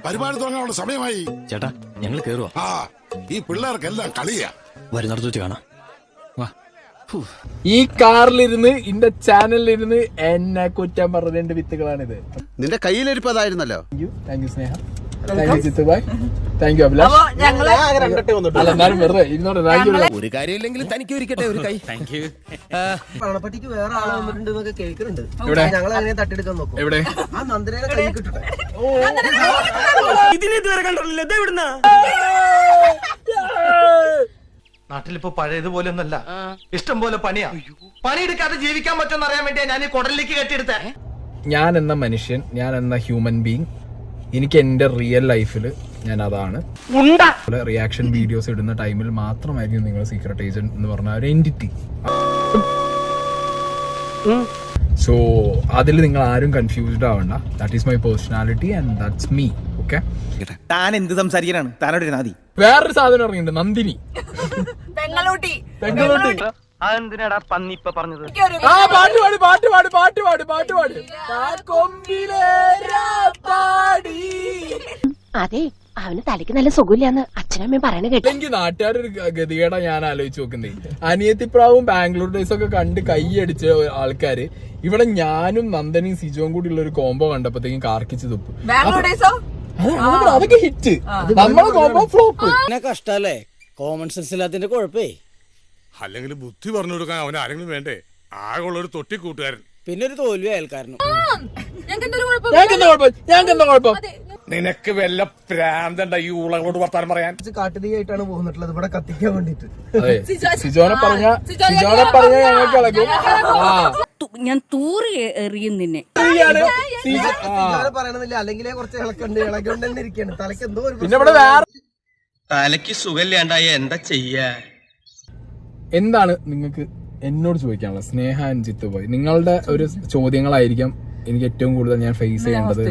പരിപാടി തുടങ്ങാനുള്ള സമയമായി. ചേട്ടാ ഞങ്ങൾ കേറുവാ. ആ ഈ പിള്ളേർക്കെല്ലാം കളിയാ. വരുന്നിടത്ത് വെച്ച് കാണാം. ഈ കാറിലിരുന്ന് ഇന്റെ ചാനലിലിരുന്ന് എന്നെ കുറ്റം പറഞ്ഞ വിത്തുകളാണിത്. നിന്റെ കയ്യിലിരിപ്പ് അതായിരുന്നല്ലോ. Thank you Sneha, thank you Jithubhai, thank you Abhilash. അല്ല എന്നാലും വെറുതെ ഇരുന്നോട്ടെ. Thank you. ഒരു കാര്യമില്ലെങ്കിലും തനിക്ക് ഒരിക്കട്ടെ ഒരു കൈ. Thank you. പണപ്പട്ടിക്ക് വേറെ ആളെ വന്നിട്ടുണ്ട് എന്നൊക്കെ കേൾക്കുന്നുണ്ട്. എവിടെ? ഞങ്ങൾ അങ്ങനെ തട്ടിയെടുക്കാൻ നോക്കും. എവിടെ? ആ നന്ദനെ കൈ കിട്ടട്ടെ. ഇതിനെ ഇതുവരെ കണ്ടിട്ടില്ല. ഇത് എവിടുന്നാ? നാട്ടിലിപ്പോ പഴയതുപോലെ ഒന്നല്ല, ഇഷ്ടം പോലെ പണിയാ. പണിയെടുക്കാതെ ജീവിക്കാൻ പറ്റുമെന്ന് അറിയാൻ വേണ്ടിയാ ഞാൻ ഈ കുടലിലേക്ക് കെട്ടിയെടുത്തേ. ഞാൻ എന്ന മനുഷ്യൻ, ഞാൻ എന്ന ഹ്യൂമൻ ബീങ്, എനിക്ക് എന്റെ റിയൽ ലൈഫിൽ ഞാൻ അതാണ്. റിയാക്ഷൻ വീഡിയോസ് ഇടുന്ന ടൈമിൽ മാത്രമായിരിക്കും നിങ്ങൾ സീക്രട്ട് ഏജന്റ് എന്ന് പറഞ്ഞ ഒരു എൻറ്റിറ്റി. സോ അതിൽ നിങ്ങൾ ആരും കൺഫ്യൂസ്ഡ് ആവണ്ട. That is my personality and that's me. Okay, താൻ എന്ത് സംസാരിക്കാനാണ്? താനോട് നാദി. വേറൊരു സാധനം ഇറങ്ങിയിട്ടുണ്ട്, നന്ദിനി. അതെന്തിനാടാ പന്നി ഇപ്പൊ പറഞ്ഞത്? ആ പാട്ട് അതെ, അവന് തലയ്ക്ക് നല്ല സുഖമില്ലാന്ന് അച്ഛനമ്മയും പറയണ കേട്ടു. എനിക്ക് നാട്ടുകാരൊരു ഗതികേടാ ഞാൻ ആലോചിച്ച് നോക്കുന്നേ. അനിയത്തിപ്രാവും ബാംഗ്ലൂർ ഡേയ്സ് ഒക്കെ കണ്ട് കൈയടിച്ച ആൾക്കാര് ഇവിടെ ഞാനും നന്ദനയും സിജോയും കൂടി ഉള്ള ഒരു കോംബോ കണ്ടപ്പോഴത്തേക്കും കാർക്കിച്ച് തുപ്പ്. അതൊക്കെ ഹിറ്റ്, നമ്മളെ കോംബോ ഫ്ലോപ്പ്. കഷ്ടല്ലേ, കോമൺ സെൻസ് ഇല്ലാത്തതിന്റെ കുഴപ്പേ. അല്ലെങ്കിൽ ബുദ്ധി പറഞ്ഞു കൊടുക്കാൻ അവൻ ആരെങ്കിലും വേണ്ടേ? ആകെയുള്ള ഒരു തൊട്ടി കൂട്ടുകാരൻ, പിന്നെ ഒരു തോൽവി അയൽക്കാരനും. ഞങ്ങൾക്കെന്താ കുഴപ്പം? നിനക്ക് വല്ല പ്രാന്തണ്ട ഈ ഊളകളോട് വർത്താനം പറയാൻ? കാട്ടുതീയായിട്ടാണ് പോകുന്നിട്ടുള്ളത് ഇവിടെ കത്തിക്കാൻ വേണ്ടിട്ട്. അതെ, സിജോനെ പറഞ്ഞ ഞങ്ങൾക്ക് ഇളകും. ഞാൻ തൂറി എറിയും നിന്നെ. പറയണമെന്നില്ല, അല്ലെങ്കിലേ കുറച്ച് ഇളകൊണ്ടെന്ന് ഇരിക്കുകയാണ്. തലക്ക് എന്തോ പിന്നെ ഇവിടെ വേറെ തലക്ക് സുഖമില്ലാണ്ടായ എന്താ ചെയ്യാ? എന്താണ് നിങ്ങൾക്ക് എന്നോട് ചോദിക്കാനുള്ളത്? സ്നേഹ ആൻഡ് ജിത്തുഭായ്, നിങ്ങളുടെ ഒരു ചോദ്യങ്ങളായിരിക്കാം എനിക്ക് ഏറ്റവും കൂടുതൽ ഞാൻ ഫേസ് ചെയ്യേണ്ടത്.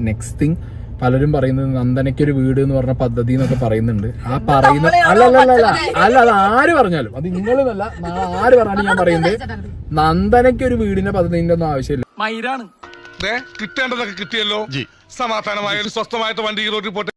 നെക്സ്റ്റ് തിങ്, പലരും പറയുന്നത് നന്ദനയ്ക്കൊരു വീട് എന്ന് പറഞ്ഞ പദ്ധതി എന്നൊക്കെ പറയുന്നുണ്ട്. ആ പറയുന്ന അല്ല അത് ആര് പറഞ്ഞാലും, അത് നിങ്ങളെന്നല്ല, ആര് പറഞ്ഞാലും ഞാൻ പറയുന്നത് നന്ദനയ്ക്കൊരു വീടിന്റെ പദ്ധതിന്റെ ഒന്നും ആവശ്യമില്ല. കിട്ടേണ്ടതൊക്കെ കിട്ടിയല്ലോ. സമാധാനമായ ഒരു സ്വസ്ഥമായിട്ട് വണ്ടി റോഡിൽ പോട്ടെ.